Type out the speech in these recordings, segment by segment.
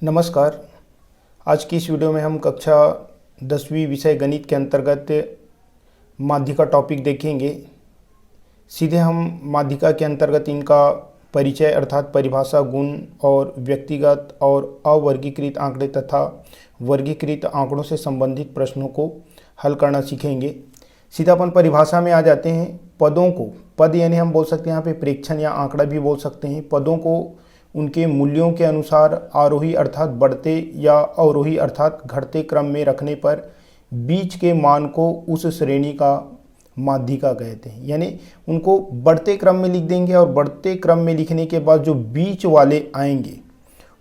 नमस्कार। आज की इस वीडियो में हम कक्षा 10वीं विषय गणित के अंतर्गत माध्यिका टॉपिक देखेंगे। सीधे हम माध्यिका के अंतर्गत इनका परिचय अर्थात परिभाषा, गुण और व्यक्तिगत और अवर्गीकृत आंकड़े तथा वर्गीकृत आंकड़ों से संबंधित प्रश्नों को हल करना सीखेंगे। सीधा अपन परिभाषा में आ जाते हैं। पदों को, पद यानी हम बोल सकते हैं यहाँ पे प्रेक्षण या आंकड़ा भी बोल सकते हैं। पदों को उनके मूल्यों के अनुसार आरोही अर्थात बढ़ते या अवरोही अर्थात घटते क्रम में रखने पर बीच के मान को उस श्रेणी का माध्यिका कहते हैं। यानी उनको बढ़ते क्रम में लिख देंगे और बढ़ते क्रम में लिखने के बाद जो बीच वाले आएंगे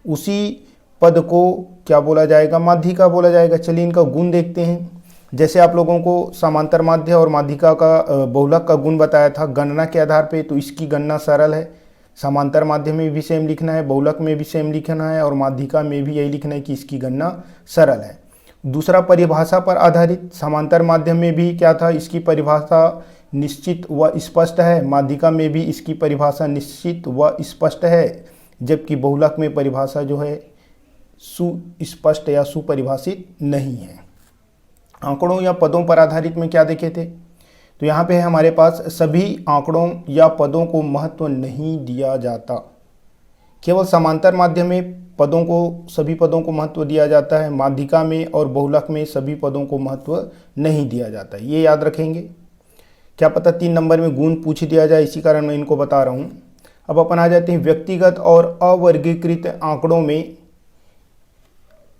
उसी पद को क्या बोला जाएगा? माध्यिका बोला जाएगा। चलिए इनका गुण देखते हैं। जैसे आप लोगों को समांतर माध्य और माध्यिका का बहुलक का गुण बताया था गणना के आधार पे, तो इसकी गणना सरल है। समांतर माध्य में भी सेम लिखना है, बहुलक में भी सेम लिखना है और माध्यिका में भी यही लिखना है कि इसकी गणना सरल है। दूसरा, परिभाषा पर आधारित। समांतर माध्यम में भी क्या था? इसकी परिभाषा निश्चित व स्पष्ट है। माध्यिका में भी इसकी परिभाषा निश्चित व स्पष्ट है, जबकि बहुलक में परिभाषा जो है सुस्पष्ट या सुपरिभाषित नहीं है। आंकड़ों या पदों पर आधारित में क्या देखे थे? तो यहाँ पे है हमारे पास सभी आंकड़ों या पदों को महत्व नहीं दिया जाता। केवल समांतर माध्यम में पदों को, सभी पदों को महत्व दिया जाता है। माध्यिका में और बहुलक में सभी पदों को महत्व नहीं दिया जाता। ये याद रखेंगे। क्या पता 3 नंबर में गुण पूछ दिया जाए, इसी कारण मैं इनको बता रहा हूँ। अब अपन आ जाते हैं व्यक्तिगत और अवर्गीकृत आंकड़ों में।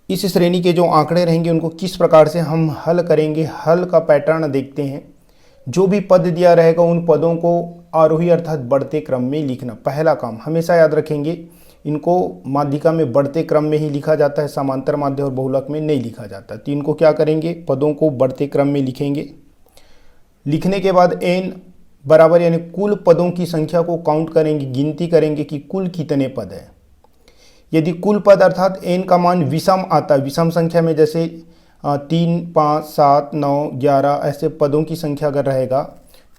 इस श्रेणी के जो आंकड़े रहेंगे उनको किस प्रकार से हम हल करेंगे, हल का पैटर्न देखते हैं। जो भी पद दिया रहेगा उन पदों को आरोही अर्थात बढ़ते क्रम में लिखना पहला काम। हमेशा याद रखेंगे, इनको माध्यिका में बढ़ते क्रम में ही लिखा जाता है, समांतर माध्य और बहुलक में नहीं लिखा जाता। तो इनको क्या करेंगे? पदों को बढ़ते क्रम में लिखेंगे। लिखने के बाद n बराबर यानी कुल पदों की संख्या को काउंट करेंगे, गिनती करेंगे कि कुल कितने पद है। यदि कुल पद अर्थात n का मान विषम आता है, विषम संख्या में जैसे 3, 5, 7, 9, 11 ऐसे पदों की संख्या अगर रहेगा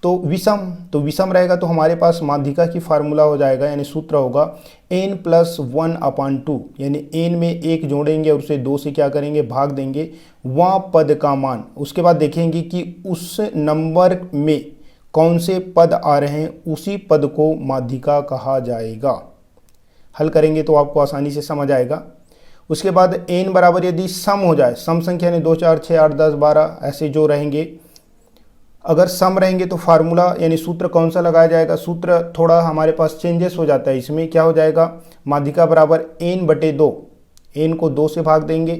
तो विषम रहेगा तो हमारे पास माध्यिका की फार्मूला हो जाएगा, यानी सूत्र होगा n + 1/2। यानी n में 1 जोड़ेंगे और उसे 2 से क्या करेंगे? भाग देंगे, वहाँ पद का मान। उसके बाद देखेंगे कि उस नंबर में कौन से पद आ रहे हैं, उसी पद को माध्यिका कहा जाएगा। हल करेंगे तो आपको आसानी से समझ आएगा। उसके बाद n बराबर यदि सम हो जाए, सम संख्या ने 2, 4, 6, 8, 10, 12 ऐसे जो रहेंगे, अगर सम रहेंगे तो फार्मूला यानी सूत्र कौन सा लगाया जाएगा? सूत्र थोड़ा हमारे पास चेंजेस हो जाता है। इसमें क्या हो जाएगा? माध्यिका बराबर n/2, n को 2 से भाग देंगे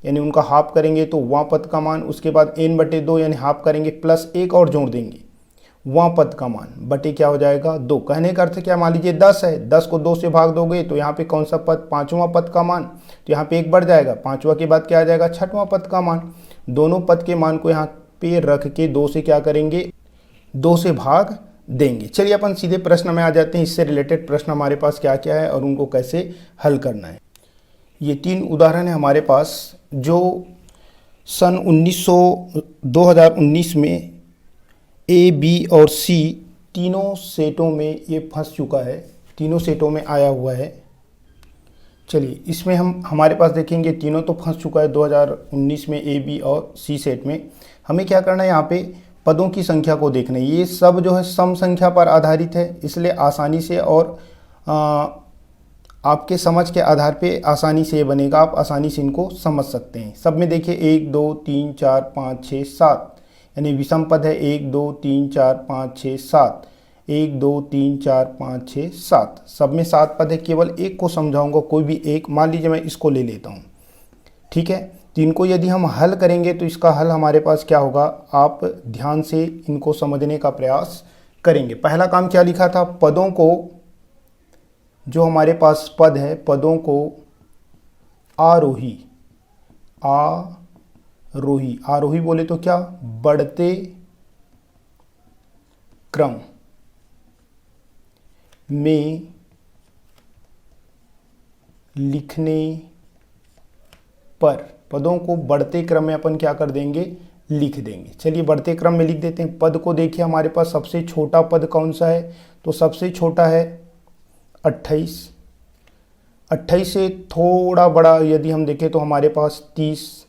यानी उनका हाफ करेंगे तो वहाँ पद का मान। उसके बाद n/2 यानी हाफ करेंगे प्लस 1 और जोड़ देंगे, वहाँ पद का मान बटे क्या हो जाएगा? 2। कहने का अर्थ क्या? मान लीजिए 10 है, 10 को 2 से भाग दोगे तो यहाँ पे कौन सा पद? 5वां पद का मान। तो यहाँ पे 1 बढ़ जाएगा, 5वां के बाद क्या आ जाएगा? 6वां पद का मान। दोनों पद के मान को यहाँ पे रख के 2 से क्या करेंगे? 2 से भाग देंगे। चलिए अपन सीधे प्रश्न में आ जाते हैं। इससे रिलेटेड प्रश्न हमारे पास क्या क्या है और उनको कैसे हल करना है। ये 3 उदाहरण है हमारे पास जो सन 2019 में A, B और C तीनों सेटों में ये फंस चुका है, तीनों सेटों में आया हुआ है। चलिए इसमें हमारे पास देखेंगे तीनों तो फंस चुका है 2019 में A, B और C सेट में। हमें क्या करना है? यहाँ पे पदों की संख्या को देखना है। ये सब जो है सम संख्या पर आधारित है, इसलिए आसानी से और आपके समझ के आधार पे आसानी से ये बनेगा। आप आसानी से इनको समझ सकते हैं। सब में देखिए 1, 2, 3, 4, 5, 6, 7 यानी विषम पद है। 1, 2, 3, 4, 5, 6, 7, 1, 2, 3, 4, 5, 6, 7 सब में 7 पद है। केवल एक को समझाऊंगा, कोई भी एक। मान लीजिए मैं इसको ले लेता हूँ, ठीक है। तो इनको यदि हम हल करेंगे तो इसका हल हमारे पास क्या होगा? आप ध्यान से इनको समझने का प्रयास करेंगे। पहला काम क्या लिखा था? पदों को, जो हमारे पास पद है, पदों को आरोही आरोही बोले तो क्या? बढ़ते क्रम में लिखने पर, पदों को बढ़ते क्रम में अपन क्या कर देंगे? लिख देंगे। चलिए बढ़ते क्रम में लिख देते हैं। पद को देखिए हमारे पास सबसे छोटा पद कौन सा है? तो सबसे छोटा है 28। 28 से थोड़ा बड़ा यदि हम देखें तो हमारे पास 30,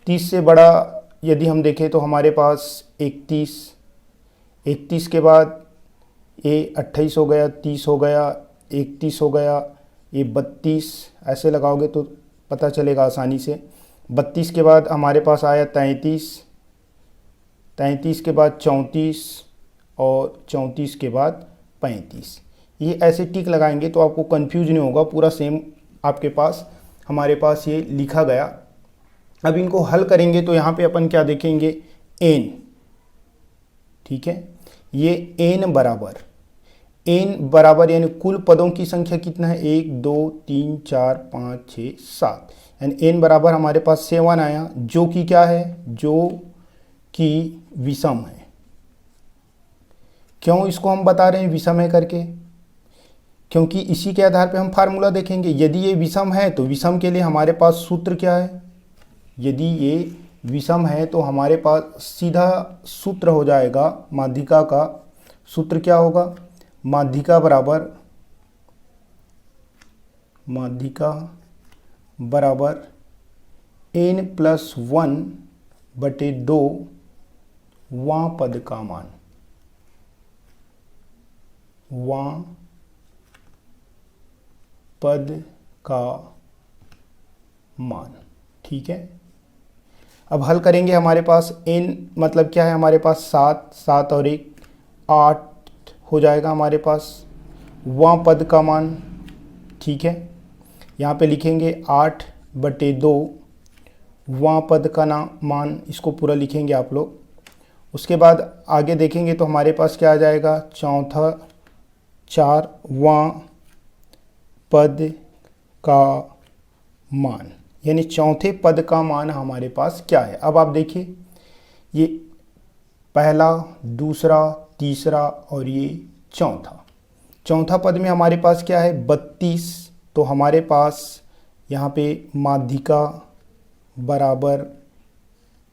30 से बड़ा यदि हम देखें तो हमारे पास 31, 31 के बाद ये 28 हो गया, 30 हो गया, 31 हो गया, ये 32, ऐसे लगाओगे तो पता चलेगा आसानी से। 32 के बाद हमारे पास आया 33, 33 के बाद 34 और 34 के बाद 35। ये ऐसे टिक लगाएंगे तो आपको कंफ्यूज नहीं होगा, पूरा सेम आपके पास हमारे पास ये लिखा गया। अब इनको हल करेंगे तो यहाँ पे अपन क्या देखेंगे, n, ठीक है। ये n बराबर यानी कुल पदों की संख्या कितना है, 1 2 3 4 5 6 7, यानी n बराबर हमारे पास 7 आया, जो कि क्या है, जो कि विषम है। क्यों इसको हम बता रहे हैं विषम है करके, क्योंकि इसी के आधार पे हम फार्मूला देखेंगे। यदि ये विषम है तो विषम के लिए हमारे पास सूत्र क्या है, यदि ये विषम है तो हमारे पास सीधा सूत्र हो जाएगा माध्यिका का। सूत्र क्या होगा, माध्यिका बराबर n+1/2 वां पद का मान, वां पद का मान, ठीक है। अब हल करेंगे, हमारे पास n मतलब क्या है, हमारे पास 7, 7 और 1 8 हो जाएगा हमारे पास वां पद का मान, ठीक है। यहाँ पे लिखेंगे 8/2 वां पद का मान, इसको पूरा लिखेंगे आप लोग। उसके बाद आगे देखेंगे तो हमारे पास क्या आ जाएगा, 4 वां पद का मान, यानी चौथे पद का मान हमारे पास क्या है। अब आप देखिए, ये पहला, दूसरा, तीसरा और ये चौथा पद में हमारे पास क्या है, 32। तो हमारे पास यहाँ पे माध्यिका बराबर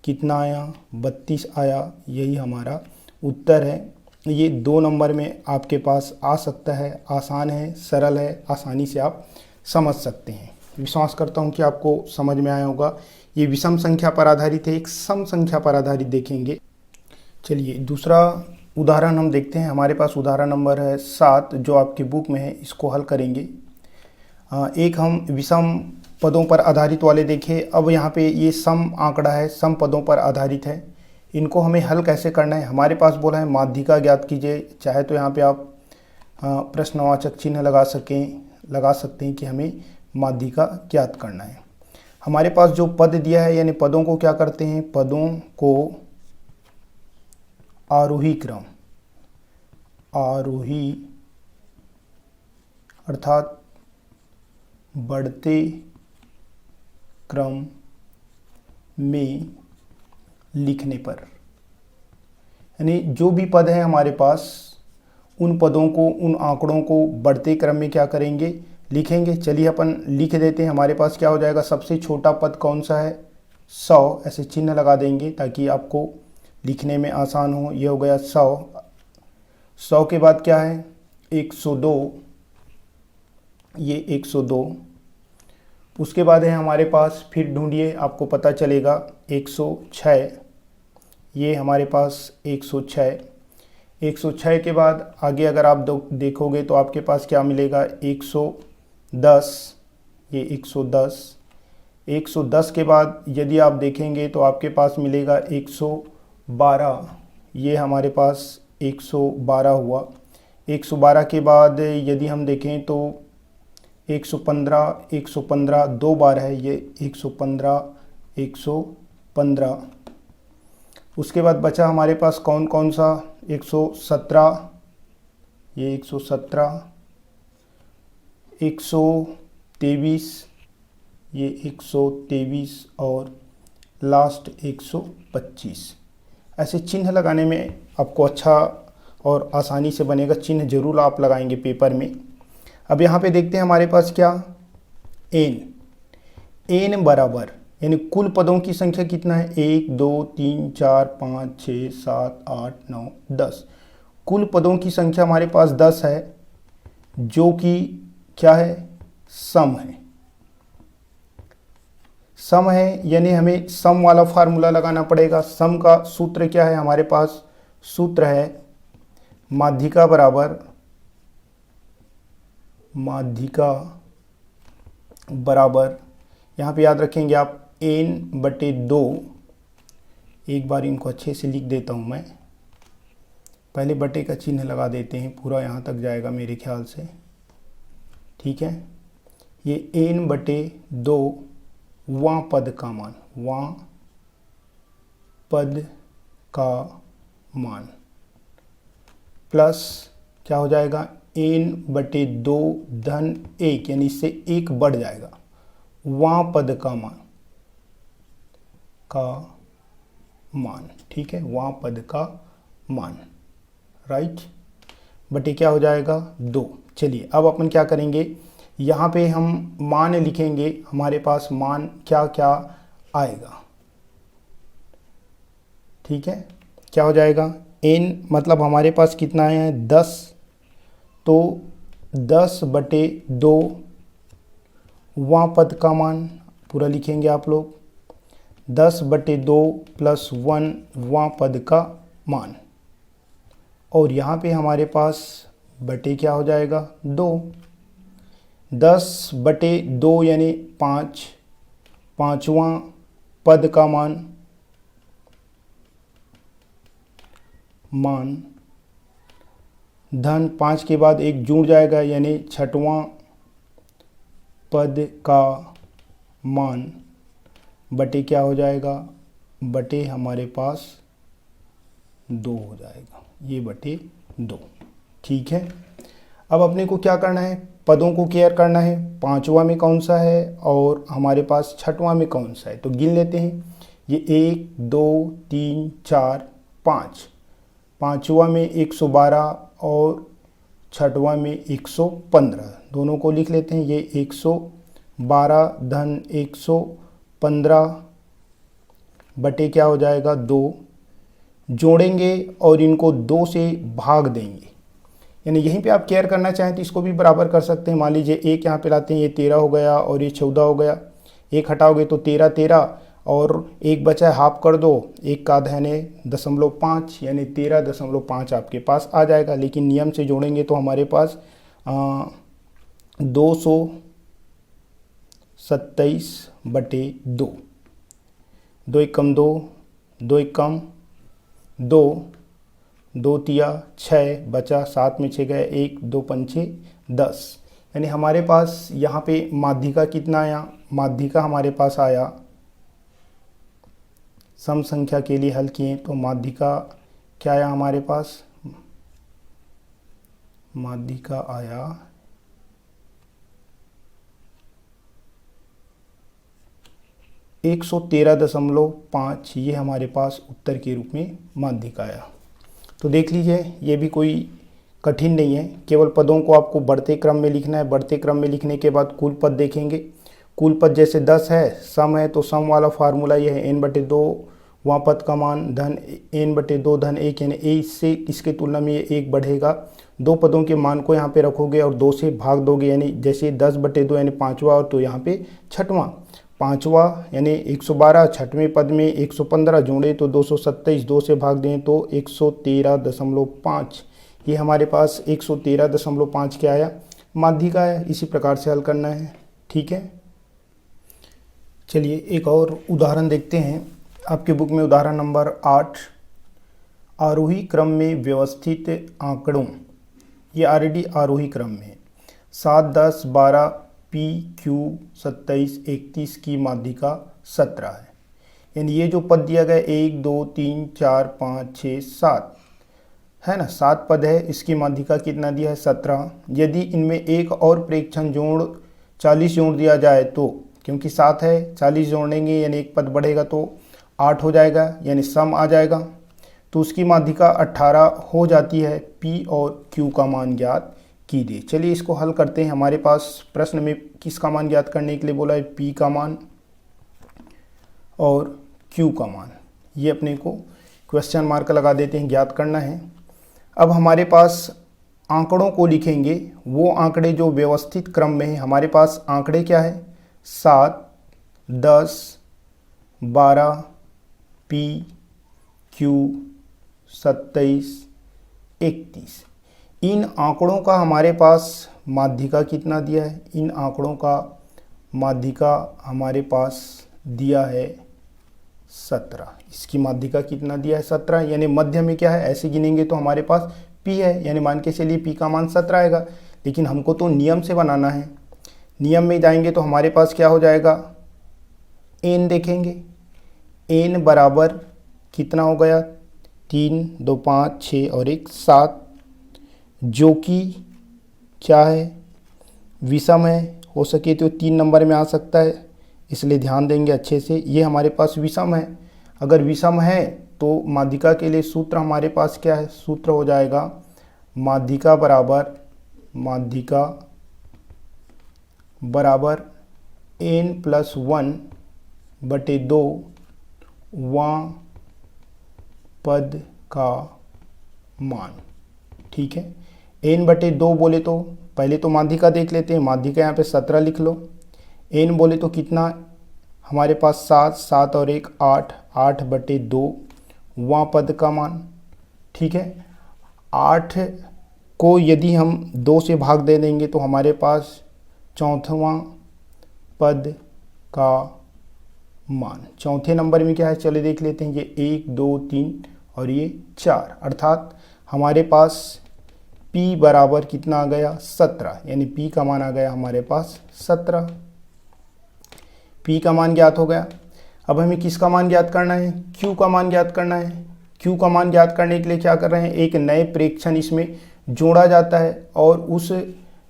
कितना आया, 32 आया, यही हमारा उत्तर है। ये 2 नंबर में आपके पास आ सकता है, आसान है, सरल है, आसानी से आप समझ सकते हैं। विश्वास करता हूँ कि आपको समझ में आया होगा। ये विषम संख्या पर आधारित है, एक सम संख्या पर आधारित देखेंगे। चलिए दूसरा उदाहरण हम देखते हैं। हमारे पास उदाहरण नंबर है 7 जो आपकी बुक में है, इसको हल करेंगे। एक हम विषम पदों पर आधारित वाले देखें। अब यहाँ पे ये सम आंकड़ा है, सम पदों पर आधारित है। इनको हमें हल कैसे करना है, हमारे पास बोला है माध्यिका ज्ञात कीजिए। चाहे तो यहाँ पे आप प्रश्नवाचक चिन्ह लगा सकते हैं कि हमें माध्यिका ज्ञात करना है। हमारे पास जो पद दिया है, यानी पदों को क्या करते हैं, पदों को आरोही अर्थात बढ़ते क्रम में लिखने पर, यानी जो भी पद है हमारे पास, उन पदों को, उन आंकड़ों को बढ़ते क्रम में क्या करेंगे, लिखेंगे। चलिए अपन लिख देते हैं। हमारे पास क्या हो जाएगा, सबसे छोटा पद कौन सा है, 100, ऐसे चिन्ह लगा देंगे ताकि आपको लिखने में आसान हो। ये हो गया 100 के बाद क्या है, 102, ये 102। उसके बाद है हमारे पास, फिर ढूंढिए आपको पता चलेगा, 106, ये हमारे पास 106। 106 के बाद आगे अगर आप देखोगे तो आपके पास क्या मिलेगा, 110, ये 110। 110 के बाद यदि आप देखेंगे तो आपके पास मिलेगा 112, ये हमारे पास 112 हुआ। 112 के बाद यदि हम देखें तो 115 दो बार है, ये 115। उसके बाद बचा हमारे पास कौन कौन सा, 117, ये 117, 123, ये 123 और लास्ट 125। ऐसे चिन्ह लगाने में आपको अच्छा और आसानी से बनेगा। चिन्ह जरूर आप लगाएंगे पेपर में। अब यहाँ पे देखते हैं हमारे पास क्या, n बराबर, यानी कुल पदों की संख्या कितना है, 1 2 3 4 5 6 7 8 9 10। कुल पदों की संख्या हमारे पास 10 है, जो कि क्या है, सम है। सम है यानी हमें सम वाला फार्मूला लगाना पड़ेगा। सम का सूत्र क्या है हमारे पास? सूत्र है माध्यिका बराबर यहाँ पे याद रखेंगे आप n/2। एक बार इनको अच्छे से लिख देता हूँ मैं। पहले बटे का चिन्ह लगा देते हैं, पूरा यहाँ तक जाएगा मेरे ख्याल से। ठीक है, ये n/2 वां पद का मान प्लस क्या हो जाएगा? n/2 धन 1 यानी इससे 1 बढ़ जाएगा वां पद का मान। ठीक है, वां पद का मान, राइट, बटे क्या हो जाएगा? 2। चलिए अब अपन क्या करेंगे, यहाँ पे हम मान लिखेंगे। हमारे पास मान क्या क्या आएगा? ठीक है, क्या हो जाएगा? n मतलब हमारे पास कितना है? 10। तो 10/2 वां पद का मान पूरा लिखेंगे आप लोग। 10/2 + 1 वां पद का मान, और यहाँ पे हमारे पास बटे क्या हो जाएगा? 2। 10/2 यानी 5, पाँचवां पद का मान धन 5 के बाद 1 जुड़ जाएगा यानी छठवां पद का मान बटे क्या हो जाएगा? बटे हमारे पास 2 हो जाएगा, ये बटे 2। ठीक है, अब अपने को क्या करना है? पदों को केयर करना है। पांचवा में कौन सा है और हमारे पास छठवां में कौन सा है, तो गिन लेते हैं। ये 1 2 3 4 5, पांचवा में 112 और छठवां में 115, दोनों को लिख लेते हैं। ये 112 धन 115 बटे क्या हो जाएगा? 2। जोड़ेंगे और इनको 2 से भाग देंगे, यानी यहीं पे आप केयर करना चाहें तो इसको भी बराबर कर सकते हैं। मान लीजिए 1 यहाँ पे लाते हैं, ये 13 हो गया और ये 14 हो गया। 1 हटाओगे तो 13 और 1 बचा है, हाफ कर दो, 1 का आधा यानी 0.5 यानी 13.5 आपके पास आ जाएगा। लेकिन नियम से जोड़ेंगे तो हमारे पास 227/2। 2 एकम 2, 2 एकम 2, 2 तिया 6, बचा 7 में 6 गए 1, 2 पंचे 10, यानी हमारे पास यहाँ पे माध्यिका कितना आया? माध्यिका हमारे पास आया, सम संख्या के लिए हल किए तो माध्यिका क्या आया हमारे पास? माध्यिका आया 113.5। ये हमारे पास उत्तर के रूप में माध्यिका आया। तो देख लीजिए, ये भी कोई कठिन नहीं है, केवल पदों को आपको बढ़ते क्रम में लिखना है। बढ़ते क्रम में लिखने के बाद कुल पद देखेंगे। कुल पद जैसे 10 है, सम है, तो सम वाला फार्मूला ये है n/2 वहाँ पद का मान धन n/2 धन 1, यानी इससे इसके तुलना में ये 1 बढ़ेगा। 2 पदों के मान को यहाँ पे रखोगे और 2 से भाग दोगे, यानी जैसे 10/2 यानी 5वां, और तो यहाँ पे छठवां। 5वां यानी 112, छठवें पद में 115 जोड़े तो 227, 2 से भाग दें तो 113.5। ये हमारे पास 113.5 क्या आया? माध्यिका है। इसी प्रकार से हल करना है। ठीक है, चलिए एक और उदाहरण देखते हैं। आपके बुक में उदाहरण नंबर 8, आरोही क्रम में व्यवस्थित आंकड़ों। ये ऑलरेडी आरोही क्रम में है। 7 10 12 P Q 27 31 की माध्यिका 17 है। यानी ये जो पद दिया गया 1 2 3 4 5 6 7 है ना, 7 पद है, इसकी माध्यिका कितना दिया है? 17। यदि इनमें एक और प्रेक्षण जोड़ 40 जोड़ दिया जाए तो, क्योंकि 7 है 40 जोड़ेंगे यानी एक पद बढ़ेगा तो 8 हो जाएगा, यानी सम आ जाएगा, तो उसकी माध्यिका 18 हो जाती है। P और Q का मान ज्ञात कीजिए। चलिए इसको हल करते हैं। हमारे पास प्रश्न में किसका मान ज्ञात करने के लिए बोला है? P का मान और Q का मान। ये अपने को क्वेश्चन मार्क लगा देते हैं, ज्ञात करना है। अब हमारे पास आंकड़ों को लिखेंगे, वो आंकड़े जो व्यवस्थित क्रम में है, हमारे पास आंकड़े क्या है 7, 10, 12, पी, क्यू, 27, 31। इन आंकड़ों का हमारे पास माध्यिका कितना दिया है? इन आंकड़ों का माध्यिका हमारे पास दिया है 17। इसकी माध्यिका कितना दिया है 17, यानी मध्य में क्या है, ऐसे गिनेंगे तो हमारे पास पी है, यानी मान के चलिए पी का मान 17 आएगा। लेकिन हमको तो नियम से बनाना है, नियम में जाएंगे तो हमारे पास क्या हो जाएगा, एन देखेंगे, एन बराबर कितना हो गया 3, 2, 5, 6 और 1 7, जो कि क्या है विषम है, हो सके तो 3 नंबर में आ सकता है, इसलिए ध्यान देंगे अच्छे से। ये हमारे पास विषम है, अगर विषम है तो माध्यिका के लिए सूत्र हमारे पास क्या है, सूत्र हो जाएगा माध्यिका बराबर n+1/2 वां पद का मान। ठीक है, n/2 बोले तो पहले तो माध्यिका देख लेते हैं, माध्यिका यहाँ पे 17 लिख लो। n बोले तो कितना हमारे पास 7, 7 और 1 8, 8/2 वां पद का मान। ठीक है, 8 को यदि हम 2 से भाग दे देंगे तो हमारे पास चौथवां पद का मान। चौथे नंबर में क्या है, चले देख लेते हैं, ये 1, 2, 3 और ये 4, अर्थात हमारे पास P बराबर कितना आ गया 17, यानी P का मान आ गया हमारे पास 17। P का मान ज्ञात हो गया। अब हमें किसका मान ज्ञात करना है, Q का मान ज्ञात करना है। Q का मान ज्ञात करने के लिए क्या कर रहे हैं, एक नए प्रेक्षण इसमें जोड़ा जाता है और उस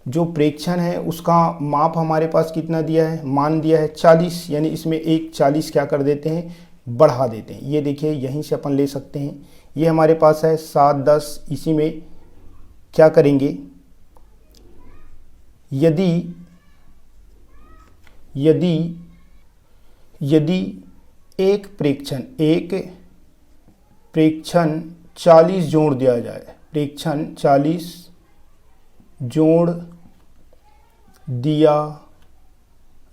जो प्रेक्षण है उसका माप हमारे पास कितना दिया है, मान दिया है 40, यानी इसमें एक 40 क्या कर देते हैं, बढ़ा देते हैं। ये देखिए यहीं से अपन ले सकते हैं, ये हमारे पास है 7, 10, इसी में क्या करेंगे, यदि एक प्रेक्षण 40 जोड़ दिया जाए, प्रेक्षण 40 जोड़ दिया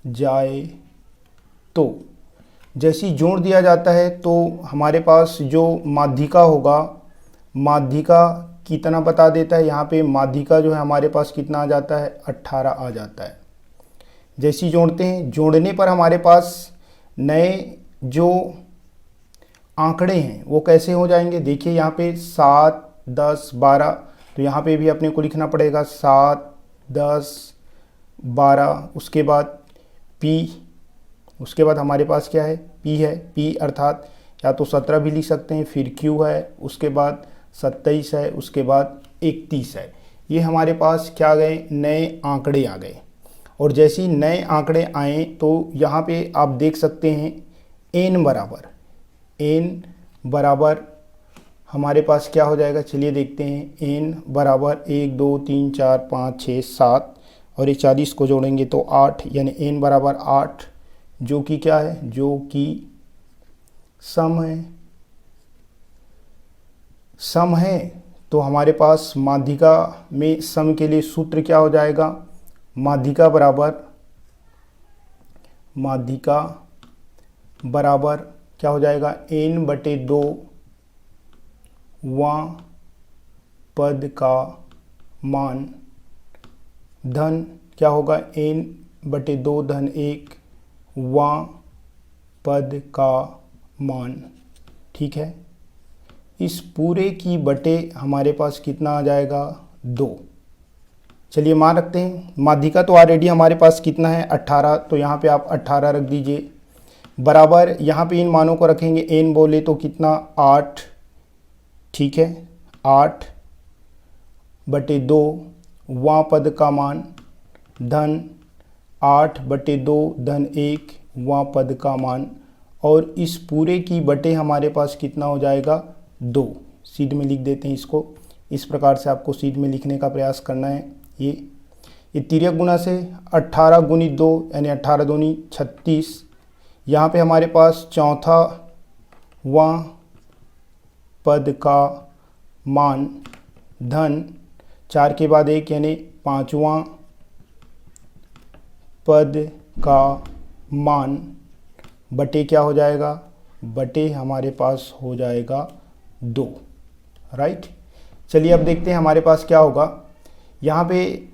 जाए तो जैसे ही जोड़ दिया जाता है तो हमारे पास जो माध्यिका होगा, माध्यिका कितना बता देता है, यहाँ पे माध्यिका जो है हमारे पास कितना आ जाता है 18 आ जाता है। जैसे ही जोड़ते हैं, जोड़ने पर हमारे पास नए जो आंकड़े हैं वो कैसे हो जाएंगे, देखिए यहाँ पे 7, 10, 12, तो यहाँ पे भी अपने को लिखना पड़ेगा 7, 10, 12, उसके बाद P, उसके बाद हमारे पास क्या है P है, P अर्थात या तो 17 भी लिख सकते हैं, फिर Q है, उसके बाद 27 है, उसके बाद 31 है। ये हमारे पास क्या आ गए, नए आंकड़े आ गए। और जैसे ही नए आंकड़े आए तो यहाँ पे आप देख सकते हैं n बराबर हमारे पास क्या हो जाएगा, चलिए देखते हैं। n बराबर 1, 2, 3, 4, 5, 6, 7 और ये 40 को जोड़ेंगे तो 8, यानी n बराबर 8, जो कि क्या है, जो कि सम है। तो हमारे पास माध्यिका में सम के लिए सूत्र क्या हो जाएगा, माध्यिका बराबर क्या हो जाएगा, n/2 वां पद का मान धन क्या होगा, n/2 धन 1 वां पद का मान। ठीक है, इस पूरे की बटे हमारे पास कितना आ जाएगा 2। चलिए मान रखते हैं, माध्यिका तो ऑलरेडी हमारे पास कितना है 18, तो यहाँ पे आप 18 रख दीजिए, बराबर यहाँ पे इन मानों को रखेंगे, n बोले तो कितना 8, ठीक है, 8/2 वां पद का मान धन 8/2 धन 1 वां पद का मान, और इस पूरे की बटे हमारे पास कितना हो जाएगा 2। सीध में लिख देते हैं इसको, इस प्रकार से आपको सीध में लिखने का प्रयास करना है। ये तिर्यक गुना से 18 गुणित 2 यानी 18 दूनी 36, यहाँ पे हमारे पास चौथा पद का मान धन 4 के बाद 1 यानी 5वां पद का मान बटे क्या हो जाएगा, बटे हमारे पास हो जाएगा 2, राइट। चलिए अब देखते हैं हमारे पास क्या होगा। यहाँ पे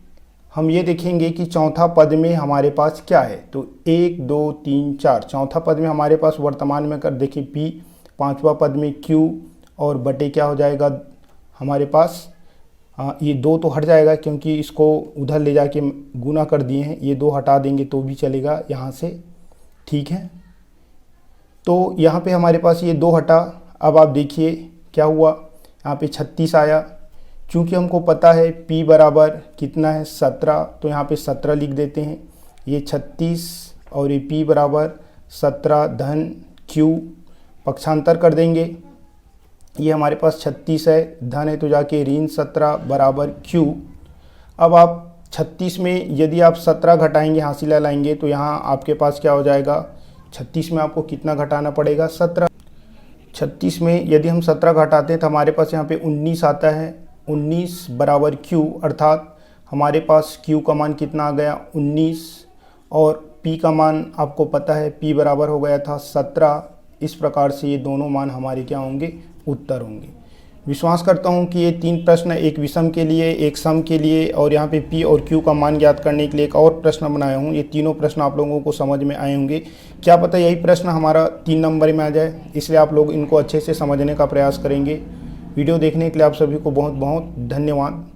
हम ये देखेंगे कि चौथा पद में हमारे पास क्या है। तो 1 2 3 4 चौथा पद में हमारे पास वर्तमान में कर देखिए P, पांचवा पद में Q और बटे क्या हो जाएगा हमारे पास ये 2 तो हट जाएगा क्योंकि इसको उधर ले जाके गुना कर दिए हैं, ये 2 हटा देंगे तो भी चलेगा यहाँ से, ठीक है। तो यहाँ पे हमारे पास ये 2 हटा। अब आप देखिए क्या हुआ, यहाँ पे 36 आया। चूँकि हमको पता है P बराबर कितना है 17, तो यहाँ पे 17 लिख देते हैं। ये 36 और ये P बराबर 17 धन Q, पक्षांतर कर देंगे। ये हमारे पास 36 है, धन है तो जाके ऋण 17 बराबर Q। अब आप 36 में यदि आप 17 घटाएंगे, हासिला लाएंगे तो यहाँ आपके पास क्या हो जाएगा, 36 में आपको कितना घटाना पड़ेगा 17। 36 में यदि हम 17 घटाते हैं तो हमारे पास यहाँ पे 19 आता है। 19 बराबर Q, अर्थात हमारे पास Q का मान कितना आ गया 19 और P का मान आपको पता है P बराबर हो गया था 17। इस प्रकार से ये दोनों मान हमारे क्या होंगे, उत्तर होंगे। विश्वास करता हूँ कि ये 3 प्रश्न, एक विषम के लिए, एक सम के लिए और यहाँ पे P और Q का मान ज्ञात करने के लिए एक और प्रश्न बनाया हूँ, ये तीनों प्रश्न आप लोगों को समझ में आए होंगे। क्या पता यही प्रश्न हमारा 3 नंबर में आ जाए, इसलिए आप लोग इनको अच्छे से समझने का प्रयास करेंगे। वीडियो देखने के लिए आप सभी को बहुत बहुत धन्यवाद।